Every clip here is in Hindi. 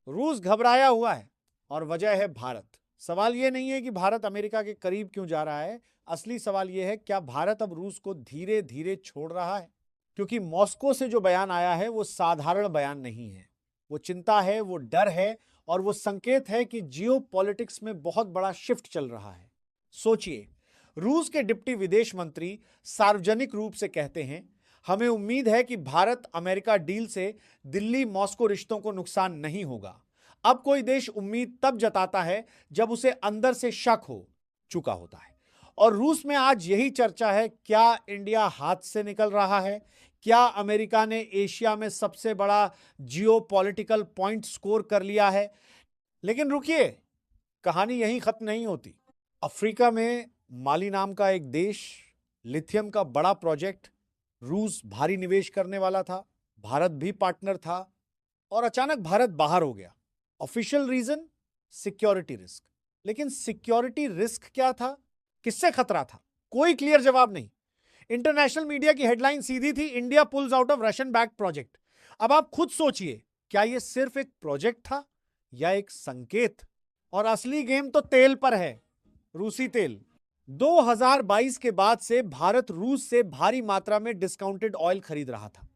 रूस घबराया हुआ है और वजह है भारत। सवाल यह नहीं है कि भारत अमेरिका के करीब क्यों जा रहा है, असली सवाल यह है क्या भारत अब रूस को धीरे धीरे छोड़ रहा है। क्योंकि मॉस्को से जो बयान आया है वो साधारण बयान नहीं है, वो चिंता है, वो डर है और वो संकेत है कि जियो पॉलिटिक्स में बहुत बड़ा शिफ्ट चल रहा है। सोचिए, रूस के डिप्टी विदेश मंत्री सार्वजनिक रूप से कहते हैं हमें उम्मीद है कि भारत अमेरिका डील से दिल्ली मॉस्को रिश्तों को नुकसान नहीं होगा। अब कोई देश उम्मीद तब जताता है जब उसे अंदर से शक हो चुका होता है। और रूस में आज यही चर्चा है, क्या इंडिया हाथ से निकल रहा है, क्या अमेरिका ने एशिया में सबसे बड़ा जियो पॉलिटिकल पॉइंट स्कोर कर लिया है। लेकिन रुकिए, कहानी यहीं खत्म नहीं होती। अफ्रीका में माली नाम का एक देश, लिथियम का बड़ा प्रोजेक्ट, रूस भारी निवेश करने वाला था, भारत भी पार्टनर था और अचानक भारत बाहर हो गया। Official reason security risk. लेकिन सिक्योरिटी रिस्क क्या था, किससे खतरा था, कोई क्लियर जवाब नहीं। इंटरनेशनल मीडिया की हेडलाइन सीधी थी, India pulls out of Russian backed project. अब आप खुद सोचिए, क्या यह सिर्फ एक प्रोजेक्ट था या एक संकेत। और असली गेम तो तेल पर है, रूसी तेल। 2022 के बाद से भारत रूस से भारी मात्रा में डिस्काउंटेड ऑयल खरीद रहा था।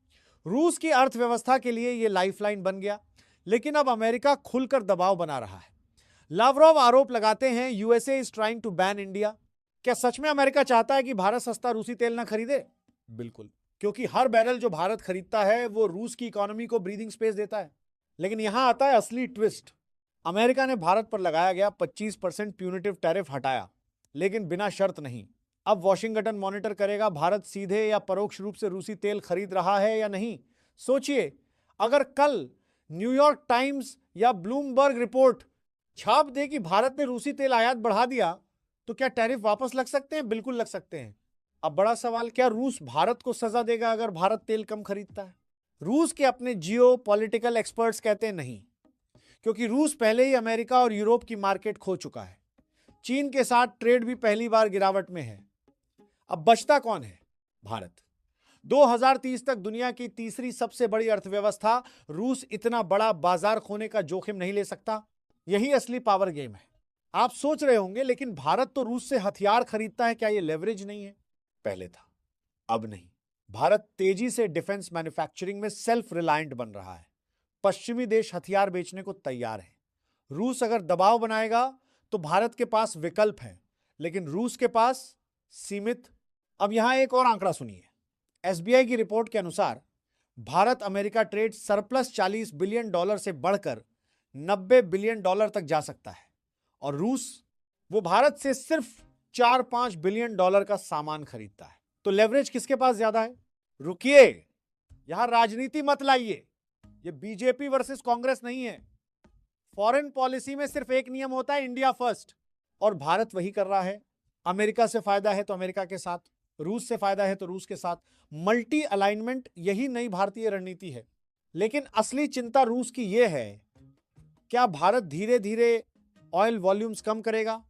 रूस की अर्थव्यवस्था के लिए यह लाइफलाइन बन गया। लेकिन अब अमेरिका खुलकर दबाव बना रहा है। लावरोव आरोप लगाते हैं USA is trying to ban India. क्या सच में अमेरिका चाहता है कि भारत सस्ता रूसी तेल ना खरीदे? बिल्कुल, क्योंकि हर बैरल जो भारत खरीदता है वो रूस की इकोनॉमी को ब्रीदिंग स्पेस देता है। लेकिन यहां आता है असली ट्विस्ट। अमेरिका ने भारत पर लगाया गया 25% प्यूनिटिव टैरिफ हटाया, लेकिन बिना शर्त नहीं। अब वॉशिंगटन मॉनिटर करेगा भारत सीधे या परोक्ष रूप से रूसी तेल खरीद रहा है या नहीं। सोचिए, अगर कल न्यूयॉर्क टाइम्स या ब्लूमबर्ग रिपोर्ट छाप दे कि भारत ने रूसी तेल आयात बढ़ा दिया, तो क्या टैरिफ वापस लग सकते हैं? बिल्कुल लग सकते हैं। अब बड़ा सवाल, क्या रूस भारत को सजा देगा अगर भारत तेल कम खरीदता है? रूस के अपने जियो पॉलिटिकल एक्सपर्ट्स कहते हैं नहीं, क्योंकि रूस पहले ही अमेरिका और यूरोप की मार्केट खो चुका है। चीन के साथ ट्रेड भी पहली बार गिरावट में है। अब बचता कौन है? भारत। 2030 तक दुनिया की तीसरी सबसे बड़ी अर्थव्यवस्था, रूस इतना बड़ा बाजार खोने का जोखिम नहीं ले सकता। यही असली पावर गेम है। आप सोच रहे होंगे, लेकिन भारत तो रूस से हथियार खरीदता है, क्या यह लेवरेज नहीं है? पहले था, अब नहीं। भारत तेजी से डिफेंस मैन्युफैक्चरिंग में सेल्फ रिलायंट बन रहा है। पश्चिमी देश हथियार बेचने को तैयार है। रूस अगर दबाव बनाएगा तो भारत के पास विकल्प है, लेकिन रूस के पास सीमित। अब यहां एक और आंकड़ा सुनिए। एसबीआई की रिपोर्ट के अनुसार Bharat America trade surplus $40 billion से बढ़कर $90 बिलियन तक जा सकता है। और रूस, वो भारत से सिर्फ $4-5 बिलियन का सामान खरीदता है। तो लेवरेज किसके पास ज्यादा है? रुकिए, यहां राजनीति मत लाइए। ये बीजेपी वर्सेस कांग्रेस नहीं है। फॉरेन पॉलिसी में सिर्फ एक नियम होता है, इंडिया फर्स्ट। और भारत वही कर रहा है। अमेरिका से फायदा है तो अमेरिका के साथ, रूस से फायदा है तो रूस के साथ। मल्टी अलाइनमेंट, यही नई भारतीय रणनीति है। लेकिन असली चिंता रूस की यह है, क्या भारत धीरे धीरे ऑयल वॉल्यूम्स कम करेगा?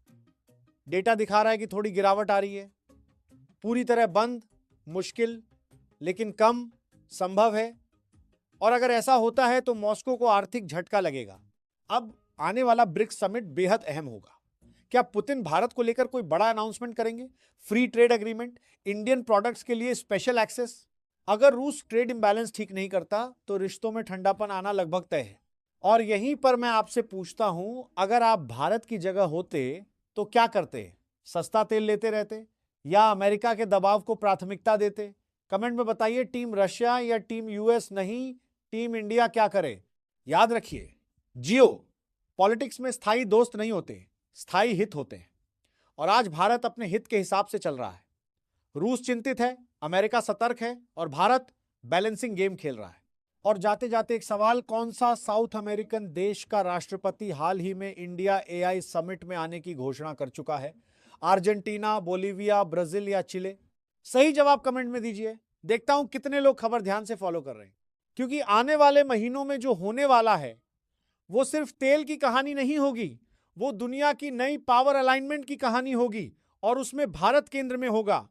डेटा दिखा रहा है कि थोड़ी गिरावट आ रही है। पूरी तरह बंद मुश्किल, लेकिन कम संभव है। और अगर ऐसा होता है तो मॉस्को को आर्थिक झटका लगेगा। अब आने वाला ब्रिक्स समिट बेहद अहम होगा। क्या पुतिन भारत को लेकर कोई बड़ा अनाउंसमेंट करेंगे? Free trade agreement, Indian products के लिए स्पेशल एक्सेस। अगर रूस ट्रेड इंबैलेंस ठीक नहीं करता तो रिश्तों में ठंडापन आना लगभग तय है। और यहीं पर मैं आपसे पूछता हूं, अगर आप भारत की जगह होते तो क्या करते? सस्ता तेल लेते रहते या अमेरिका के दबाव को प्राथमिकता देते? कमेंट में बताइए, टीम रशिया या टीम यूएस नहीं, टीम इंडिया क्या करे? याद रखिए, जियो पॉलिटिक्स में स्थायी दोस्त नहीं होते, स्थायी हित होते हैं। और आज भारत अपने हित के हिसाब से चल रहा है। रूस चिंतित है, अमेरिका सतर्क है और भारत बैलेंसिंग गेम खेल रहा है। और जाते जाते एक सवाल, कौन सा साउथ अमेरिकन देश का राष्ट्रपति हाल ही में इंडिया एआई समिट में आने की घोषणा कर चुका है? अर्जेंटीना, बोलीविया, ब्राजील या चिले? सही जवाब कमेंट में दीजिए। देखता हूं कितने लोग खबर ध्यान से फॉलो कर रहे हैं। क्योंकि आने वाले महीनों में जो होने वाला है वो सिर्फ तेल की कहानी नहीं होगी, वो दुनिया की नई पावर अलाइनमेंट की कहानी होगी और उसमें भारत केंद्र में होगा।